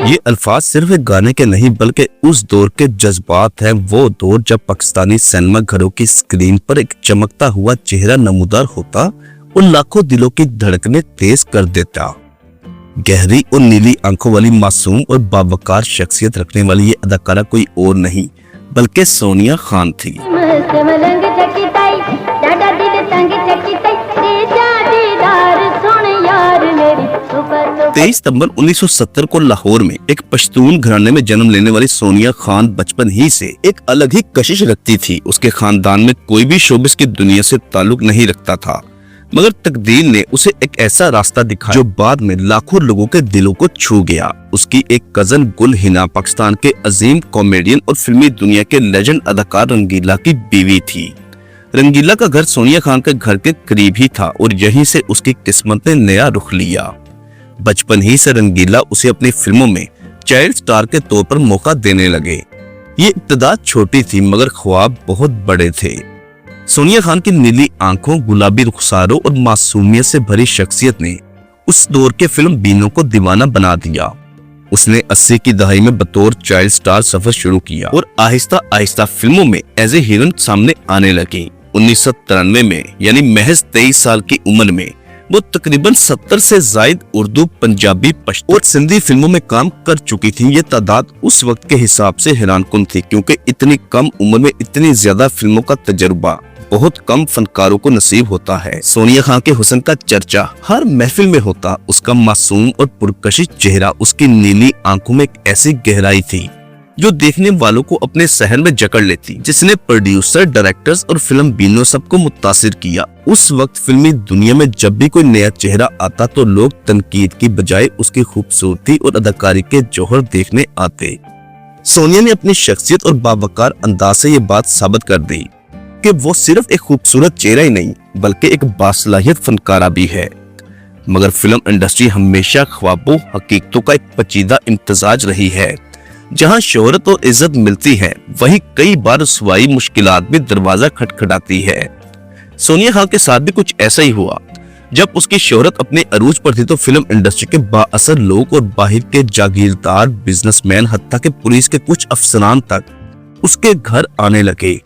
یہ الفاظ صرف ایک گانے کے نہیں بلکہ اس دور کے جذبات ہیں، وہ دور جب پاکستانی سینما گھروں کی سکرین پر ایک چمکتا ہوا چہرہ نمودار ہوتا اور لاکھوں دلوں کی دھڑکنیں تیز کر دیتا۔ گہری اور نیلی آنکھوں والی معصوم اور باوقار شخصیت رکھنے والی یہ اداکارہ کوئی اور نہیں بلکہ سونیا خان تھی۔ 23 ستمبر 1970 کو لاہور میں ایک پشتون گھرانے میں جنم لینے والی سونیا خان بچپن ہی سے ایک الگ ہی کشش رکھتی تھی۔ اس کے خاندان میں کوئی بھی شوبز کی دنیا سے تعلق نہیں رکھتا تھا، مگر تقدیر نے اسے ایک ایسا راستہ دکھایا جو بعد میں لاکھوں لوگوں کے دلوں کو چھو گیا۔ اس کی ایک کزن گل ہنا پاکستان کے عظیم کامیڈین اور فلمی دنیا کے لیجنڈ اداکار رنگیلا کی بیوی تھی۔ رنگیلا کا گھر سونیا خان کے گھر کے قریب ہی تھا اور یہیں سے اس کی قسمت نے نیا رخ لیا۔ بچپن ہی سے رنگیلا اسے اپنی فلموں میں چائلڈ سٹار کے طور پر موقع دینے لگے۔ یہ ابتدا چھوٹی تھی مگر خواب بہت بڑے تھے۔ سونیا خان کی نیلی آنکھوں، گلابی رخساروں اور معصومیت سے بھری شخصیت نے اس دور کے فلم بینوں کو دیوانہ بنا دیا۔ اس نے 80 کی دہائی میں بطور چائلڈ سٹار سفر شروع کیا اور آہستہ آہستہ فلموں میں ایز اے ہیروئن سامنے آنے لگی۔ 1993 میں یعنی محض 23 سال کی عمر میں وہ تقریباً 70 سے زائد اردو، پنجابی، پشتو اور سندھی فلموں میں کام کر چکی تھیں۔ یہ تعداد اس وقت کے حساب سے حیران کن تھی کیونکہ اتنی کم عمر میں اتنی زیادہ فلموں کا تجربہ بہت کم فنکاروں کو نصیب ہوتا ہے۔ سونیا خان کے حسن کا چرچا ہر محفل میں ہوتا۔ اس کا معصوم اور پرکشش چہرہ، اس کی نیلی آنکھوں میں ایک ایسی گہرائی تھی جو دیکھنے والوں کو اپنے سحر میں جکڑ لیتی، جس نے پروڈیوسر، ڈائریکٹرز اور فلم بینوں سب کو متاثر کیا۔ اس وقت فلمی دنیا میں جب بھی کوئی نیا چہرہ آتا تو لوگ تنقید کی بجائے اس کی خوبصورتی اور اداکاری کے جوہر دیکھنے آتے۔ سونیا نے اپنی شخصیت اور باوقار انداز سے یہ بات ثابت کر دی کہ وہ صرف ایک خوبصورت چہرہ ہی نہیں بلکہ ایک باصلاحیت فنکارہ بھی ہے۔ مگر فلم انڈسٹری ہمیشہ خوابوں، حقیقتوں کا ایک پیچیدہ امتزاج رہی ہے۔ جہاں شہرت اور عزت ملتی ہے وہیں کئی بار رسوائی، مشکلات بھی دروازہ کھٹکھٹاتی ہے۔ سونیا خان کے ساتھ بھی کچھ ایسا ہی ہوا۔ جب اس کی شہرت اپنے عروج پر تھی تو فلم انڈسٹری کے بااثر لوگ اور باہر کے جاگیردار، بزنس مین، حتیٰ کہ پولیس کے کچھ افسران تک اس کے گھر آنے لگے۔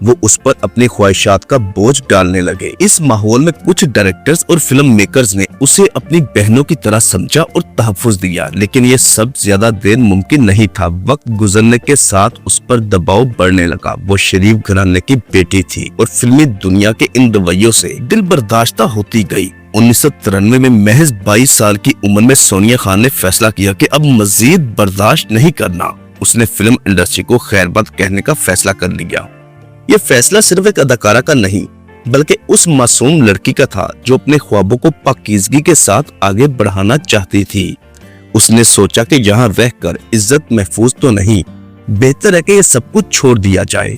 وہ اس پر اپنی خواہشات کا بوجھ ڈالنے لگے۔ اس ماحول میں کچھ ڈائریکٹرز اور فلم میکرز نے اسے اپنی بہنوں کی طرح سمجھا اور تحفظ دیا، لیکن یہ سب زیادہ دیر ممکن نہیں تھا۔ وقت گزرنے کے ساتھ اس پر دباؤ بڑھنے لگا۔ وہ شریف گھرانے کی بیٹی تھی اور فلمی دنیا کے ان رویوں سے دل برداشتہ ہوتی گئی۔ 1993 میں محض 22 سال کی عمر میں سونیا خان نے فیصلہ کیا کہ اب مزید برداشت نہیں کرنا۔ اس نے فلم انڈسٹری کو خیر باد کہنے کا فیصلہ کر لیا۔ یہ فیصلہ صرف ایک اداکارہ کا نہیں بلکہ اس معصوم لڑکی کا تھا جو اپنے خوابوں کو پاکیزگی کے ساتھ آگے بڑھانا چاہتی تھی۔ اس نے سوچا کہ یہاں رہ کر عزت محفوظ تو نہیں، بہتر ہے کہ یہ سب کچھ چھوڑ دیا جائے۔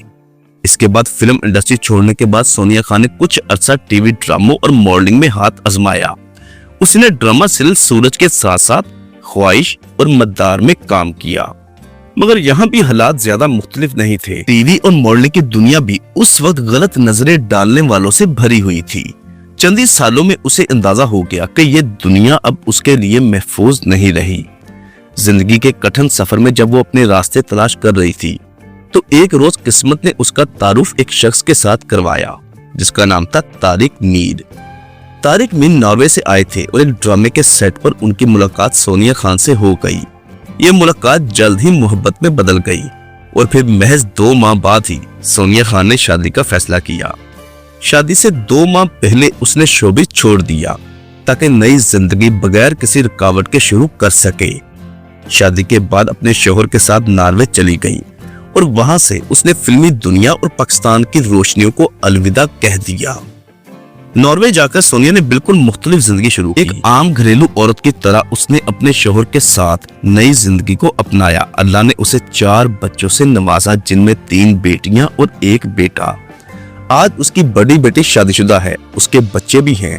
اس کے بعد فلم انڈسٹری چھوڑنے کے بعد سونیا خان نے کچھ عرصہ ٹی وی ڈراموں اور ماڈلنگ میں ہاتھ آزمایا۔ اس نے ڈرامہ سیریل سورج کے ساتھ ساتھ خواہش اور مدار میں کام کیا، مگر یہاں بھی حالات زیادہ مختلف نہیں تھے۔ ٹی وی اور ماڈلنگ کی دنیا بھی اس وقت غلط نظریں ڈالنے والوں سے بھری ہوئی تھی۔ چند ہی سالوں میں اسے اندازہ ہو گیا کہ یہ دنیا اب اس کے لیے محفوظ نہیں رہی۔ زندگی کے کٹھن سفر میں جب وہ اپنے راستے تلاش کر رہی تھی تو ایک روز قسمت نے اس کا تعارف ایک شخص کے ساتھ کروایا جس کا نام تھا طارق میر۔ طارق میر ناروے سے آئے تھے اور ایک ڈرامے کے سیٹ پر ان کی ملاقات سونیا خان سے ہو گئی۔ یہ ملاقات جلد ہی محبت میں بدل گئی اور پھر محض 2 ماہ بعد ہی سونیا خان نے شادی کا فیصلہ کیا۔ شادی سے 2 ماہ پہلے اس نے شوبز چھوڑ دیا تاکہ نئی زندگی بغیر کسی رکاوٹ کے شروع کر سکے۔ شادی کے بعد اپنے شوہر کے ساتھ ناروے چلی گئی اور وہاں سے اس نے فلمی دنیا اور پاکستان کی روشنیوں کو الوداع کہہ دیا۔ ناروے جا کر سونیا نے بالکل مختلف زندگی شروع کی۔ ایک عام گھریلو عورت کی طرح اس نے اپنے شوہر کے ساتھ نئی زندگی کو اپنایا۔ اللہ نے اسے 4 بچوں سے نوازا جن میں 3 بیٹیاں اور 1 بیٹا۔ آج اس کی بڑی بیٹی شادی شدہ ہے، اس کے بچے بھی ہیں،